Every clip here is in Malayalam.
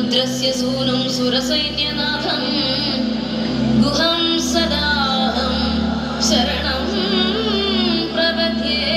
रुद्रस्य सूनुं सुरसैन्यनाथं गुहं सदाहं शरणं प्रपद्ये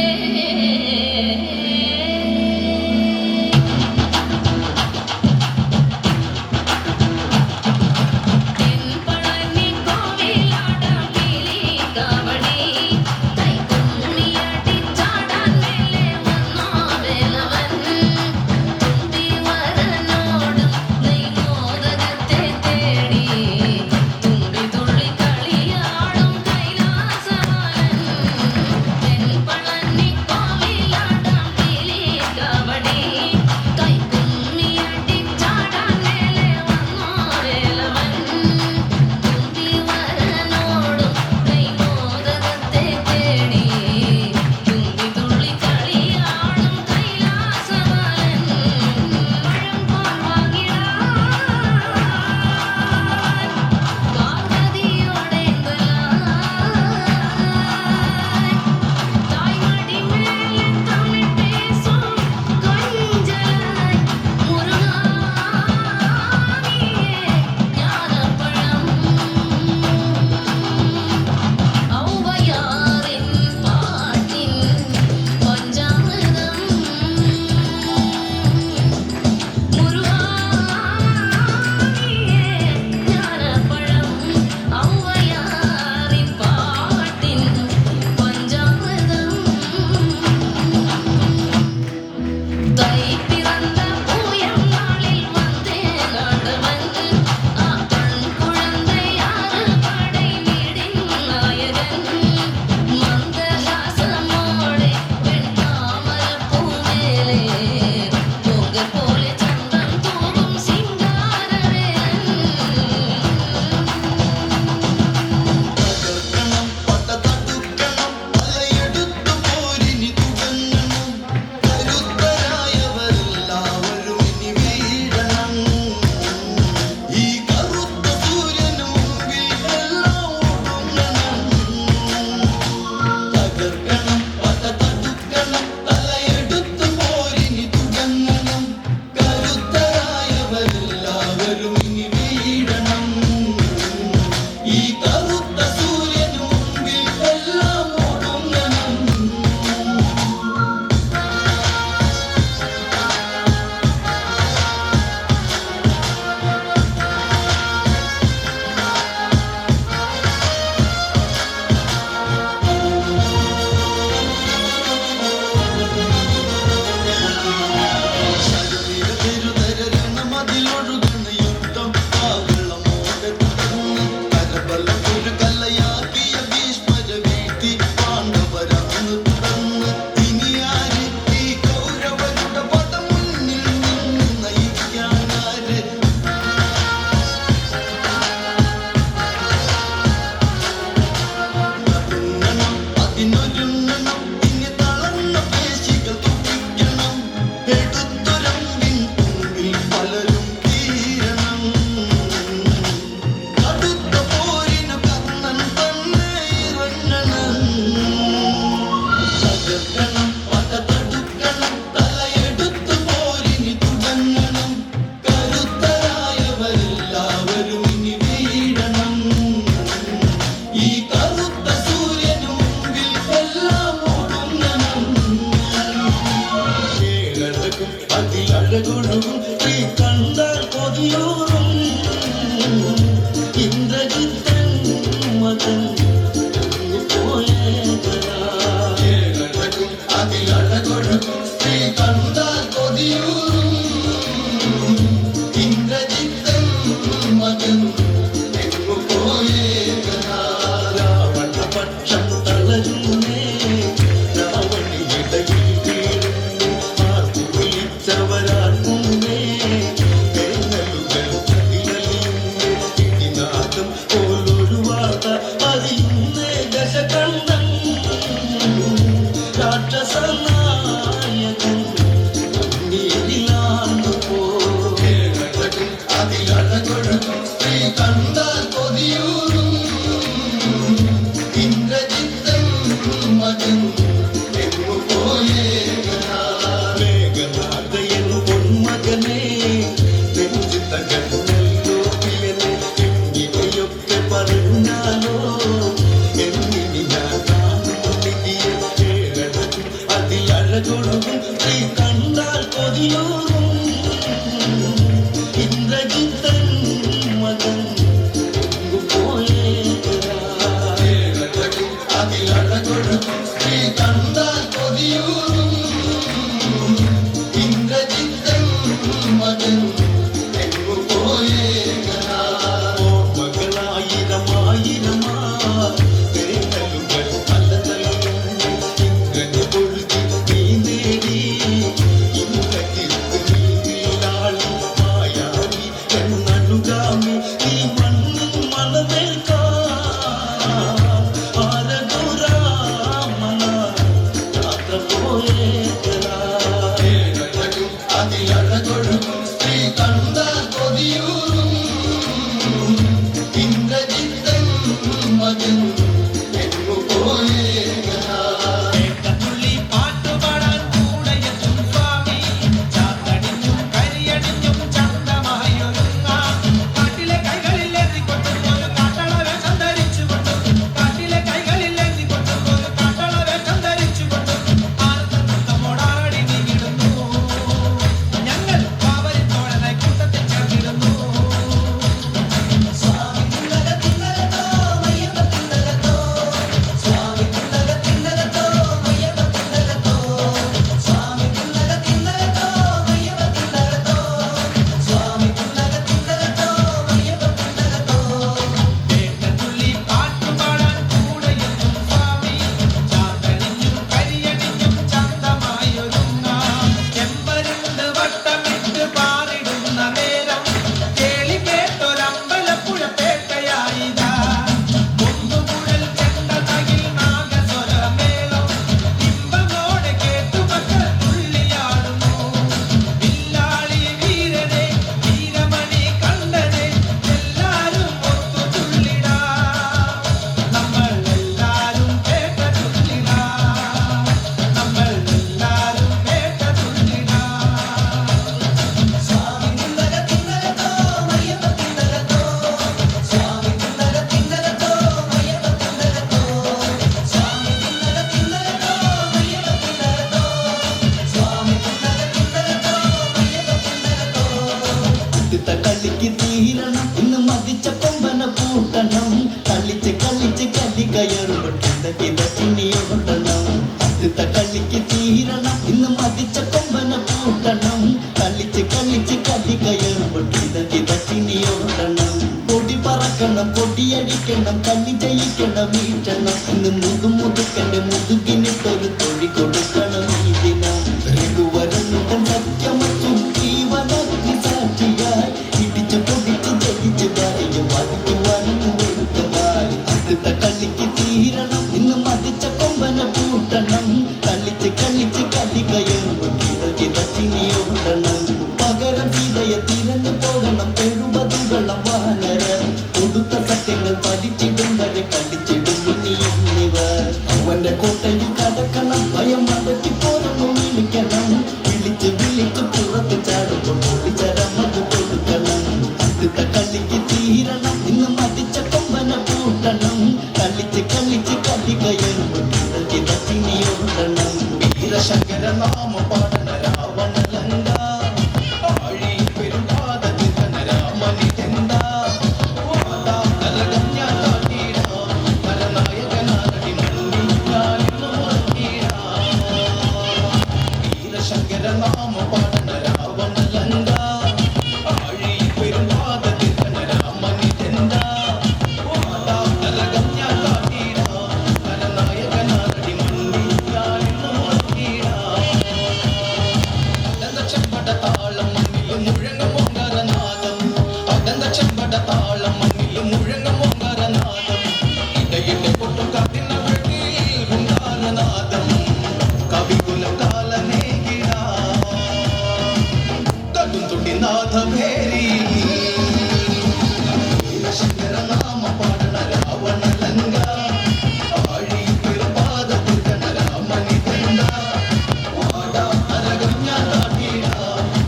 പൂട്ടണം കളിച്ച് കളിച്ച് കല്ലി കയറുമ്പോൾ കിതച്ചിനിയോടണം അടുത്ത കളിക്ക് തീരണം ഇന്ന് മതിച്ച കൊമ്പന പൂട്ടണം കളിച്ച് കളിച്ച് കല്ലി കയറുമ്പോൾ കിതച്ചിനിയോടണം പൊടി പറക്കണം പൊടിയടിക്കണം കണ്ണി ജയിക്കണം വീട്ടണം ഇന്ന് മുതുമുതുക്കന്റെ മുതുകിനിട്ടൊരു തൊഴി കൊടുക്കണം ഈ ദിനം രഘുവരനുടൻ സത്യമറ്റും ജീവനഗ്നി സാക്ഷിയായി ഇടിച്ചു പൊടിച്ച് ജയിച്ച് പറയും വധിക്കുവാനും ഒരുക്കമായി അടുത്ത കളിക്ക് തീരണം ഇന്ന് മതിച്ച കൊമ്പന പൂട്ടണം കളിച്ച് കളിച്ച് കല്ലി കയറുമ്പോൾ കിതച്ചിനിയോടണം പകരം സീതയെ തിരഞ്ഞു പോകണം എഴുപതുകളം വാനരം കൊടുത്ത സത്യങ്ങൾ പഠിച്ചിടും വരെ കളിച്ചിടും ഇനിയുന്നിവർ അവന്റെ കോട്ടയിൽ കടക്കണം ഭയം അടക്കി പോരൊന്നു വിളിക്കണം വിളിച്ച് വിളിച്ച് പുറത്ത് ചാടുമ്പോൾ പൊളിച്ചരമത് കൊടുക്കണം അടുത്ത കളിക്ക് തീരണം ഇന്ന് മതിച്ച കൊമ്പന പൂട്ടണം കളിച്ച് കളിച്ച് കല്ലി കയറുമ്പോൾ കിതച്ചിനിയോടണം വീരശങ്കര നാമ പാടന രാവണ ലങ്ക ആഴി പെരുമാത തികന രാമനി ചെന്ത വാടാ കലകഞ്ഞ കാട്ടീട കരനായകനാടി മണ്ണി ഞാനിന്നു മുറക്കീട വീരശങ്കര നാമ പാടന രാവണ ലങ്ക ആഴി പെരുമാത തികന രാമനി ചെന്ത വാടാ കലകഞ്ഞ കാട്ടീട കരനായകനാടി മണ്ണി ഞാനിന്നു മുറക്കീട ചെമ്പട താളം മണ്ണിൽ മുഴങ്ങും ഓങ്കാരനാദം അടന്ത ചെമ്പട താളം മണ്ണിൽ മുഴങ്ങും ഓങ്കാരനാദം ഇടയിലെ പൊട്ടുകാട്ടിന വെളിയിൽ ഹുങ്കാരനാദം കവികുലം കാലനേകിട കടുംതുടി നാഥഭേരി ശങ്കര നാമ പാടണ രാവണ ലങ്ക ആഴി പെരുപാദ തികന രാമനി തെണ്ട വാടാ അരകഞ്ഞ കാട്ടീട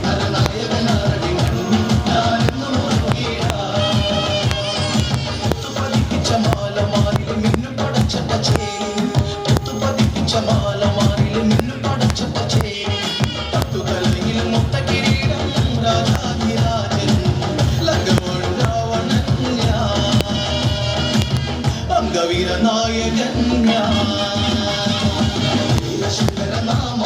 കരനായകനാടി മണ്ണി ഞാനിന്നു മുറക്കീട പതിപ്പിച്ച മാലമാരിൽ മിന്നും പടച്ചട്ട ചേരി പതിപ്പിച്ച മാലമാരിൽ മിന്നും പടച്ചട്ട ചേരി പത്തുതലയിൽ മൊത്ത കിരീടം രാജാധിരാജൻ ലങ്കമൊഴു രാവണൻ ഞാൻ അംഗവീര നായകൻ ഞാൻ ശങ്കര നാമ